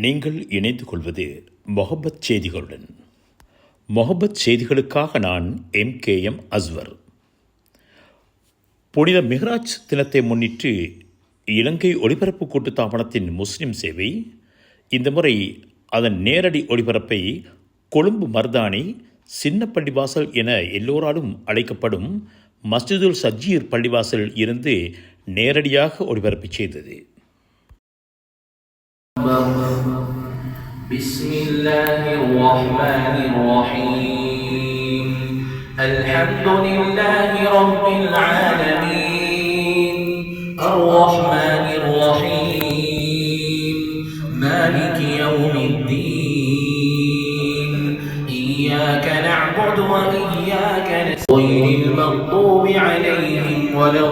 நீங்கள் இணைந்து கொள்வது மொஹப்பத் செய்திகளுடன். மொஹப்பத் செய்திகளுக்காக நான் MKM அஸ்வர். புனித மிஹ்ராஜ் தினத்தை முன்னிட்டு இலங்கை ஒலிபரப்பு கூட்டுத்தாபனத்தின் முஸ்லிம் சேவை இந்த முறை அதன் நேரடி ஒளிபரப்பை கொழும்பு மர்தானி சின்ன பள்ளிவாசல் என எல்லோராலும் அழைக்கப்படும் மஸ்ஜிதுல் சஜீர் பள்ளிவாசல் இருந்து நேரடியாக ஒளிபரப்பு செய்தது. بسم الله الرحمن الرحيم الحمد لله رب العالمين الرحمن الرحيم مالك يوم الدين إياك نعبد وإياك نستعين غير المغضوب عليهم ولا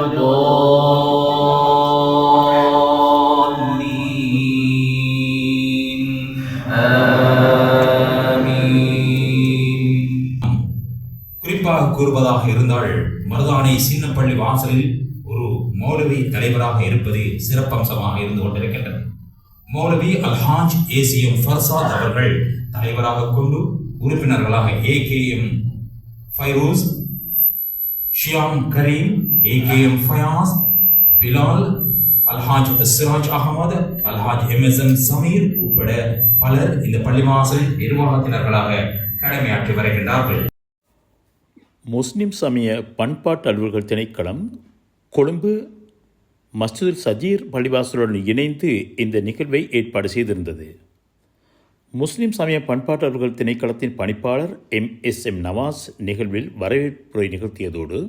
கூறுவதாக இருந்தால் மருதானை சின்ன பள்ளி வாசலில் ஒரு மௌலவி தலைவராக இருப்பது சிறப்பம்சமாக இருந்து கொண்டிருக்கின்றது. மௌலவி அல்ஹாஜ் ACM ஃபர்சாத் அவர்கள் தலைவராக கொண்டு உறுப்பினர்களாக AKM ஃபைரோஸ், ஷியாம் கரீம், AKM ஃபயாஸ், பிலால், அல்ஹாஜ் சிராஜ் அகமது, அல்ஹாஜ் MSM சமீர் உட்பட பலர் இந்த பள்ளிவாசல் நிர்வாகத்தினர்களாக கடமையாற்றி வருகின்றார்கள். முஸ்லிம் சமய பண்பாட்டு அலுவல்கள் திணைக்களம் கொழும்பு மஸ்ஜிதுல் சஜீர் பள்ளிவாசலுடன் இணைந்து இந்த நிகழ்வை ஏற்பாடு செய்திருந்தது. முஸ்லிம் சமய பண்பாட்டு அலுவல்கள் திணைக்களத்தின் பணிப்பாளர் MSM நவாஸ் நிகழ்வில் வரவேற்புரை நிகழ்த்தியதோடு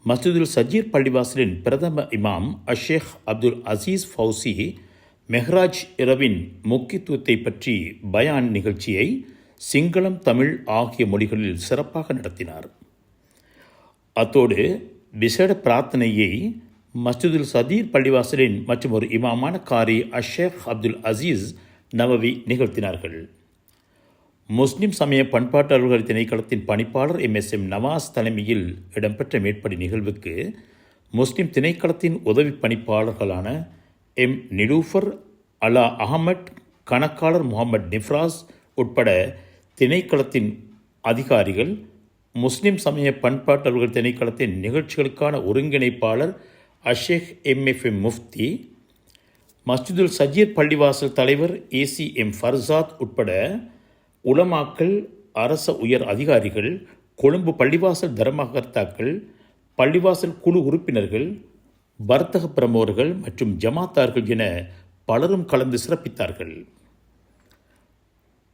மஸ்ஜிதுல் சஜீர் பள்ளிவாசலின் பிரதம இமாம் அஷேக் அப்துல் அசீஸ் ஃபௌசி மெஹ்ராஜ் இரவின் முக்கியத்துவத்தை பற்றி பயான் நிகழ்ச்சியை சிங்களம், தமிழ் ஆகிய மொழிகளில் சிறப்பாக நடத்தினார். அத்தோடு விசேட பிரார்த்தனையை மஸ்ஜிதுல் சதீர் பள்ளிவாசலின் மற்றும் ஒரு இமாமான காரி அஷேக் அப்துல் அசீஸ் நவவி நிகழ்த்தினார்கள். முஸ்லிம் சமய பண்பாட்டாளர்கள் திணைக்களத்தின் பணிப்பாளர் MSM நவாஸ் தலைமையில் இடம்பெற்ற மேற்படி நிகழ்வுக்கு முஸ்லிம் திணைக்களத்தின் உதவி பணிப்பாளர்களான M நிலூஃபர், அலா அகமட், கணக்காளர் முகமது நிஃப்ராஸ் உட்பட திணைக்களத்தின் அதிகாரிகள், முஸ்லிம் சமய பண்பாட்டவர்கள் திணைக்களத்தின் நிகழ்ச்சிகளுக்கான ஒருங்கிணைப்பாளர் அஷேக் MFM முஃப்தி, மஸ்ஜிதுல் சஜீர் பள்ளிவாசல் தலைவர் ACM ஃபர்சாத் உட்பட உலமாக்கள், அரச உயர் அதிகாரிகள், கொழும்பு பள்ளிவாசல் தர்மகர்த்தாக்கள், பள்ளிவாசல் குழு உறுப்பினர்கள், வர்த்தக பிரமுகர்கள் மற்றும் ஜமாத்தார்கள் என பலரும் கலந்து சிறப்பித்தார்கள்.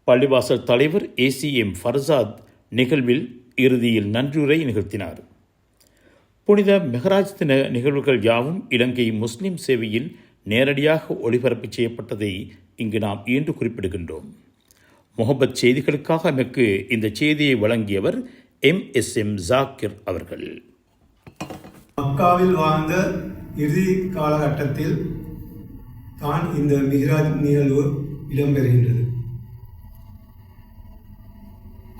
பள்ளிவாசல் தலைவர் ACM ஃபர்சாத் நிகழ்வில் இறுதியில் நன்றியுரை நிகழ்த்தினார். புனித மெஹ்ராஜ் தின நிகழ்வுகள் யாவும் இலங்கை முஸ்லிம் சேவையில் நேரடியாக ஒளிபரப்பு செய்யப்பட்டதை இங்கு நாம் ஈண்டு குறிப்பிடுகின்றோம். முஹப்பத் செய்திகளுக்காக எமக்கு இந்த செய்தியை வழங்கியவர் MSM ஜாக்கிர் அவர்கள். மக்காவில் வாழ்ந்த இறுதி காலகட்டத்தில் தான் இந்த மிஹ்ராஜ் நிகழ்வு இடம்பெறுகின்றது.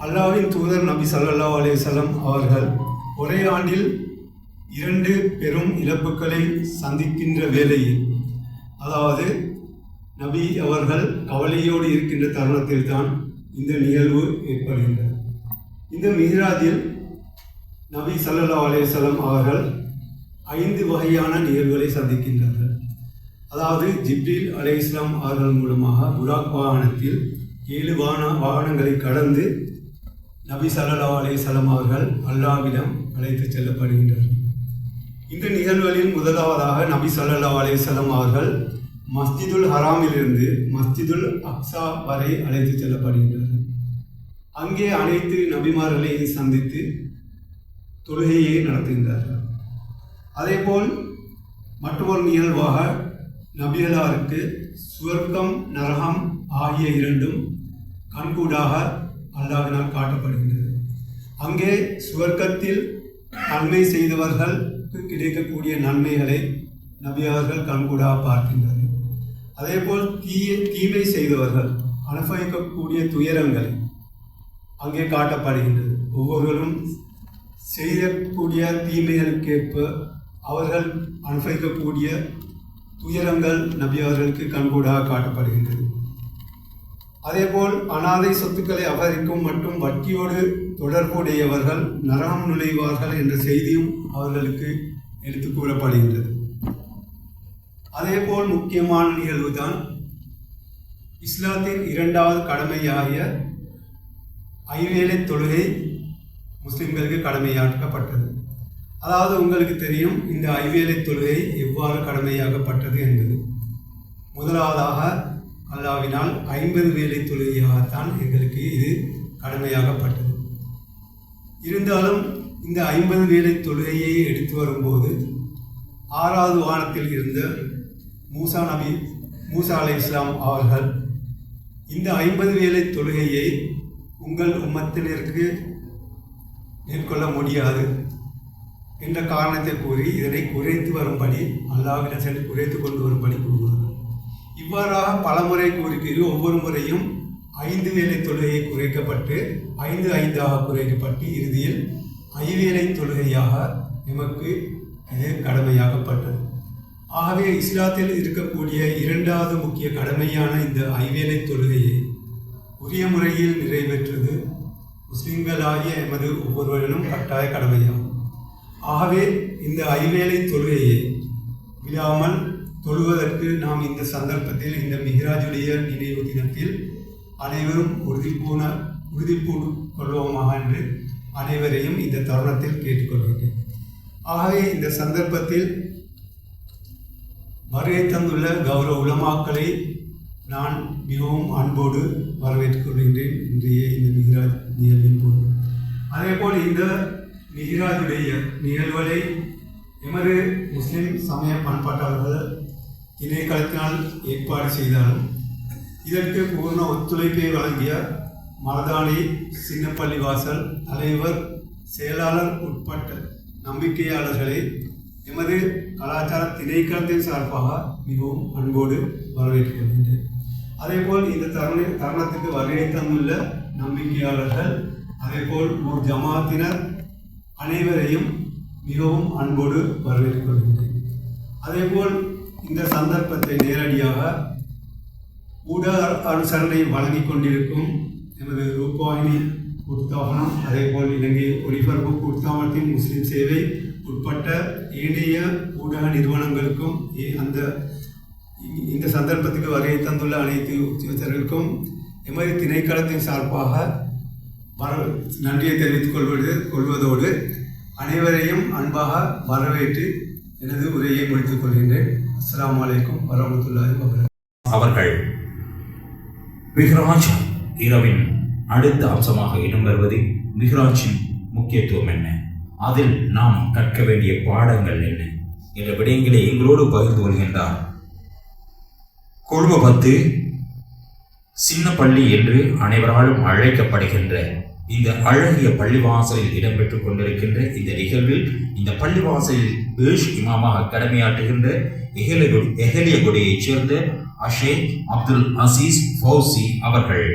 அல்லாஹ்வின் தூதர் நபி ஸல்லல்லாஹு அலைஹி வஸல்லம் அவர்கள் ஒரே ஆண்டில் 2 பெரும் இழப்புகளை சந்திக்கின்ற வேளையில், அதாவது நபி அவர்கள் கவலையோடு இருக்கின்ற தருணத்தில் தான் இந்த நிகழ்வு ஏற்படுகின்றது. இந்த மிஹ்ராஜில் நபி ஸல்லல்லாஹு அலைஹி வஸல்லம் அவர்கள் 5 வகையான நிகழ்வுகளை சந்திக்கின்றார்கள். அதாவது ஜிப்ரீல் அலைஹிஸ்ஸலாம் அவர்கள் மூலமாக புராக் வாகனத்தில் 7 வாகனங்களை கடந்து நபி ஸல்லல்லாஹு அலைஹி வஸல்லம் அவர்கள் அல்லாஹ்விடம் அழைத்து செல்லப்படுகின்றார்கள். இந்த நிகழ்வுகளில் முதலாவதாக நபி ஸல்லல்லாஹு அலைஹி வஸல்லம் அவர்கள் மஸ்ஜிதுல் ஹராமிலிருந்து மஸ்ஜிதுல் அக்ஸா வரை அழைத்து செல்லப்படுகின்றார்கள். அங்கே அனைத்து நபிமார்களையும் சந்தித்து தொழுகையை நடத்துகின்றார்கள். அதேபோல் மற்றொரு நிகழ்வாக நபிகளாருக்கு சுவர்க்கம், நரகம் ஆகிய 2ம் கண்கூடாக அல்லாஹ்வினால் காட்டப்படுகின்றது. அங்கே சுவர்க்கத்தில் நன்மை செய்தவர்களுக்கு கிடைக்கக்கூடிய நன்மைகளை நபி அவர்கள் கண்கூடாக பார்க்கின்றார்கள். அதேபோல் தீமை செய்தவர்கள் அனுபவிக்கக்கூடிய துயரங்கள் அங்கே காட்டப்படுகின்றது. ஒவ்வொருவரும் செய்யக்கூடிய தீமைகளுக்கேற்ப அவர்கள் அனுபவிக்கக்கூடிய துயரங்கள் நபி அவர்களுக்கு கண்கூடாக காட்டப்படுகின்றது. அதேபோல் அனாதை சொத்துக்களை அபகரிக்கும் மற்றும் வட்டியோடு தொடர்புடையவர்கள் நரகம் நுழைவார்கள் என்ற செய்தியும் அவர்களுக்கு எடுத்து கூறப்படுகின்றது. அதேபோல் முக்கியமான நிகழ்வுதான் இஸ்லாத்தின் இரண்டாவது கடமையாகிய ஐவேளை தொழுகை முஸ்லிம்களுக்கு கடமையாக்கப்பட்டது. அதாவது உங்களுக்கு தெரியும் இந்த ஐவேளை தொழுகை எவ்வாறு கடமையாக்கப்பட்டது என்பது. முதலாவதாக அல்லாஹ்வினால் 50 வேளை தொழுகையாகத்தான் எங்களுக்கு இது கடமையாகப்பட்டது. இருந்தாலும் இந்த 50 வேளை தொழுகையை எடுத்து வரும்போது 6வது வானத்தில் இருந்த மூசா அலைஹிஸ்ஸலாம் அவர்கள் இந்த 50 வேளை தொழுகையை உங்கள் உம்மத்தினருக்கு மேற்கொள்ள முடியாது என்ற காரணத்தை கூறி இதனை குறைத்து வரும்படி அல்லாஹ்விடம் சென்று குறைத்து கொண்டு வரும்படி கூறுவார்கள். இவ்வாறாக பலமுறை கூறுகிறோம். ஒவ்வொரு முறையும் 5 வேளை தொழுகையை குறைக்கப்பட்டு 5 குறைக்கப்பட்டு இறுதியில் 5 வேளை தொழுகையாக எமக்கு இது கடமையாகப்பட்டது. ஆகவே இஸ்லாத்தில் இருக்கக்கூடிய இரண்டாவது முக்கிய கடமையான இந்த 5 வேளை தொழுகையை உரிய முறையில் நிறைவேற்றுவது முஸ்லிம்களாகிய எமது ஒவ்வொருவரிலும் கட்டாய கடமையாகும். ஆகவே இந்த 5 வேளை தொழுகையை விடாமல் தொழுவதற்கு நாம் இந்த சந்தர்ப்பத்தில் இந்த மிஹ்ராஜுடைய நினைவு தினத்தில் அனைவரும் உறுதி கொள்வோமாக என்று அனைவரையும் இந்த தருணத்தில் கேட்டுக்கொள்கிறேன். ஆகவே இந்த சந்தர்ப்பத்தில் வருகை தந்துள்ள கௌரவ உலமாக்களை நான் மிகவும் அன்போடு வரவேற்றுக் கொள்கின்றேன் இன்றைய இந்த மிஹ்ராஜ் நிகழ்வின் போது. அதேபோல் இந்த மிஹ்ராஜுடைய நிகழ்வுகளை எமது முஸ்லிம் சமய பண்பாட்டாளர்கள் திணைக்களத்தினால் ஏற்பாடு செய்தாலும் இதற்கு பூர்ண ஒத்துழைப்பை வழங்கிய மருதாணி சின்னப்பள்ளிவாசல் தலைவர் செயலாளர் உட்பட்ட நம்பிக்கையாளர்களை எமது கலாச்சார திணைக்களத்தின் சார்பாக மிகவும் அன்போடு வரவேற்கின்றேன். அதேபோல் இந்த தருணத்துக்கு வருகை தந்துள்ள நம்பிக்கையாளர்கள் அதேபோல் ஊர் ஜமாத்தினர் அனைவரையும் மிகவும் அன்போடு வரவேற்கின்றேன். அதேபோல் இந்த சந்தர்ப்பத்தை நேரடியாக ஊடக அனுசரணை வழங்கிக் கொண்டிருக்கும் எமது ரூபாயினி கூட்டுத்தாபனம் அதேபோல் இலங்கை ஒளிபரப்பு கூட்டுத்தாபனத்தின் முஸ்லிம் சேவை உட்பட்ட ஏனைய ஊடக நிறுவனங்களுக்கும் இந்த சந்தர்ப்பத்துக்கு வருகை தந்துள்ள அனைத்து உத்தியோகத்தர்களுக்கும் எமது திணைக்களத்தின் சார்பாக நன்றியை தெரிவித்துக் கொள்வதோடு அனைவரையும் அன்பாக வரவேற்று எனது உரையை முடித்துக் கொள்கின்றேன். அஸ்ஸலாமு அலைக்கும் வரஹ்மத்துல்லாஹி வபரகாத்துஹு. அவர்கள் மிஹ்ராஜ் இரவின் அடுத்த அம்சமாக இடம்பெறுவது மிஹ்ராஜின் முக்கியத்துவம் என்ன, அதில் நாம் கற்க வேண்டிய பாடங்கள் என்ன என்ற விடயங்களை எங்களோடு பகிர்ந்து கொள்கின்றார். கொழும்பு 10 சின்ன பள்ளி என்று அனைவராலும் அழைக்கப்படுகின்ற இந்த அழகிய பள்ளிவாசலில் இடம்பெற்றுக் கொண்டிருக்கின்ற இந்த நிகழ்வில் இந்த பள்ளிவாசலில் பேஷ் இமாமாக கடமையாற்றுகின்ற எஹலியகுடையைச் சேர்ந்த அஷேக் அப்துல் அசீஸ் ஃபௌசி அவர்கள்.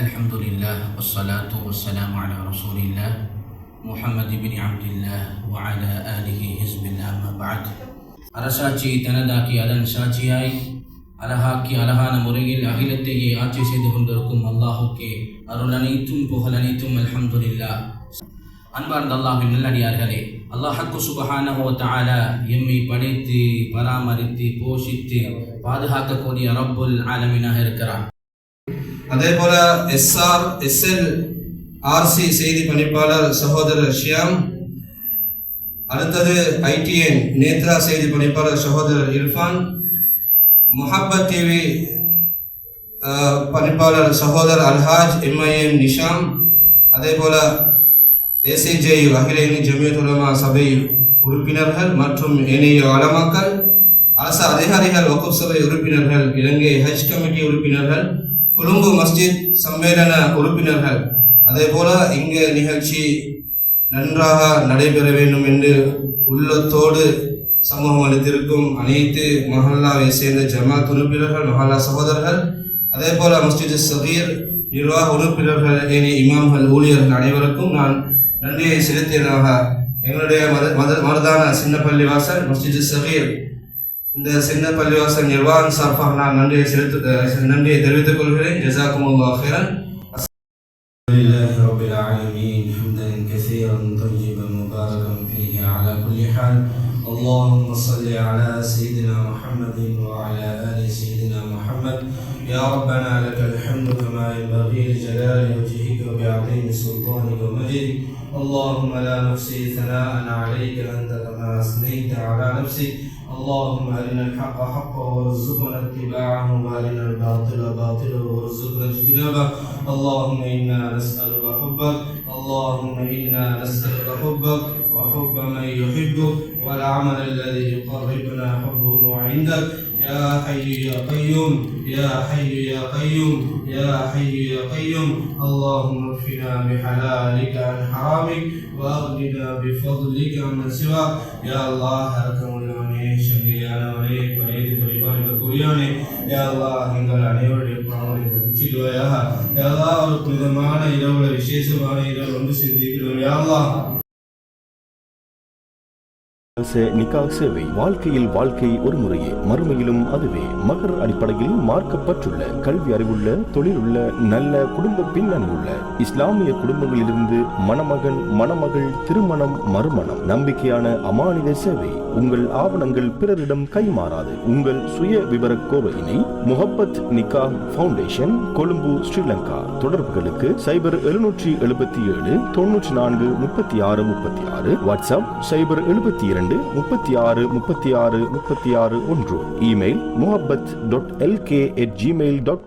அல்ஹம்துலில்லாஹ் வஸ்ஸலாத்து வஸ்ஸலாமு அலா ரசூலில்லாஹ் முஹம்மது இப்னு அப்துல்லாஹ் வ அலா ஆலிஹி ஹிஸ்பில்லாஹ் அம்மா பஅத். அரசாட்சி தனதாக்கி அதன் சாட்சியாய் அழகாக்கி அழகான முறையில் அகிலத்தையே ஆட்சி செய்து கொண்டிருக்கும் அல்லாஹுக்கே அருள் அனைத்தும் புகழ் அனைத்தும் அல்ஹம்துலில்லாஹ். அன்பார்ந்த அல்லாஹ்வின் நல்லடியார்களே, அல்லாஹ்க்கு சுப்ஹானஹு வ தஆலா எம்மை படைத்து பராமரித்து போஷித்து பாதுகாக்கக்கூடிய ரப்புல் ஆலமீனாக இருக்கிறார். அதேபோல SRSL-RC செய்தி பணிப்பாளர் சகோதரர் ஷியாம், அடுத்தது ITN நேத்ரா செய்தி பணிப்பாளர் சகோதரர் இர்ஃபான், முஹப்பத் டிவி பணிப்பாளர் சகோதரர் அல்ஹாஜ் MIM நிஷாம், அதேபோல ACJU அகில இந்திய ஜமியத் உலமா சபை உறுப்பினர்கள் மற்றும் ஏனைய உலமாக்கள், அரசு அதிகாரிகள், வக்ஃப் சபை உறுப்பினர்கள், இலங்கை ஹஜ் கமிட்டி உறுப்பினர்கள், கொழும்பு மஸ்ஜித் சம்மேளன உறுப்பினர்கள், அதேபோல இங்கு நிகழ்ச்சி நன்றாக நடைபெற வேண்டும் என்று உள்ளத்தோடு சமூகம் அளித்திருக்கும் அனைத்து மஹல்லாவை சேர்ந்த ஜமாத் உறுப்பினர்கள், மஹல்லா சகோதரர்கள், அதேபோல மஸ்ஜித் சகீர் நிர்வாக உறுப்பினர்கள், ஏனைய இமாம்கள், ஊழியர்கள் அனைவருக்கும் நான் நன்றியை செலுத்தியதாக எங்களுடைய மருதான சின்னப்பள்ளி வாசல் மஸ்ஜித் சகீர் இந்த சின்ன பள்ளிவாசல் நிர்வாகம் சார்பாக நான் நன்றியை தெரிவித்துக் கொள்கிறேன். ஜஸாக்குமுல்லாஹ் ஹைரன். لله رب العالمين حمدا كثيرا طيبا مباركا فيه على كل حال. اللهم صل على سيدنا محمد وعلى آل سيدنا محمد. يا ربنا لك الحمد كما ينبغي لجلال وجهك وبعظيم سلطانك ومجدك. اللهم لا نحصي ثناء عليك أنت كما أثنيت على نفسك. اللهم أرنا الحق حقا وارزقنا اتباعه وأرنا الباطل باطلا وارزقنا اجتنابه. اللهم إنا نسألك حبك. اللهم إنا نسألك حبك وحب من يحبك والعمل الذي يقربنا حبه عندك. يا حي يا قيوم يا حي يا قيوم يا حي يا قيوم. اللهم اكفنا بحلالك عن حرامك واغننا بفضلك عمن سواك. يا الله أرحم الراحمين சங்கையானவரே படைத்து பரிபாலிக்கக்கூடியவனே யா அல்லாஹ் எங்கள் அனைவருடைய பாவங்களை மன்னிச்சிடுவாயாக. யா அல்லாஹ் ஒரு புனிதமான இரவுல விசேஷமான இரவு வந்து சிந்திக்கிறோம். யா அல்லாஹ் நிக்காஹ் சேவை வாழ்க்கையில் வாழ்க்கை ஒரு முறையே மறுமையிலும் அதுவே. மகர் அடிப்படையில் மார்க்கப்பட்டுள்ள கல்வி அறிவுள்ள தொழில் உள்ள நல்ல குடும்ப பின்னணி உள்ள இஸ்லாமிய குடும்பங்களிலிருந்து மணமகன் மணமகள் திருமணம் மறுமணம் நம்பிக்கையான அமானித சேவை. உங்கள் ஆவணங்கள் பிறரிடம் கைமாறாது. உங்கள் சுய விவர கோவையினை முஹப்பத் நிக்காஹ் ஃபவுண்டேஷன், கொழும்பு, ஸ்ரீலங்கா. தொடர்புகளுக்கு 0777 94 36 36, வாட்ஸ்அப் 072 36 36 36 1, இமெயில் muhabbat.lk@gmail.com.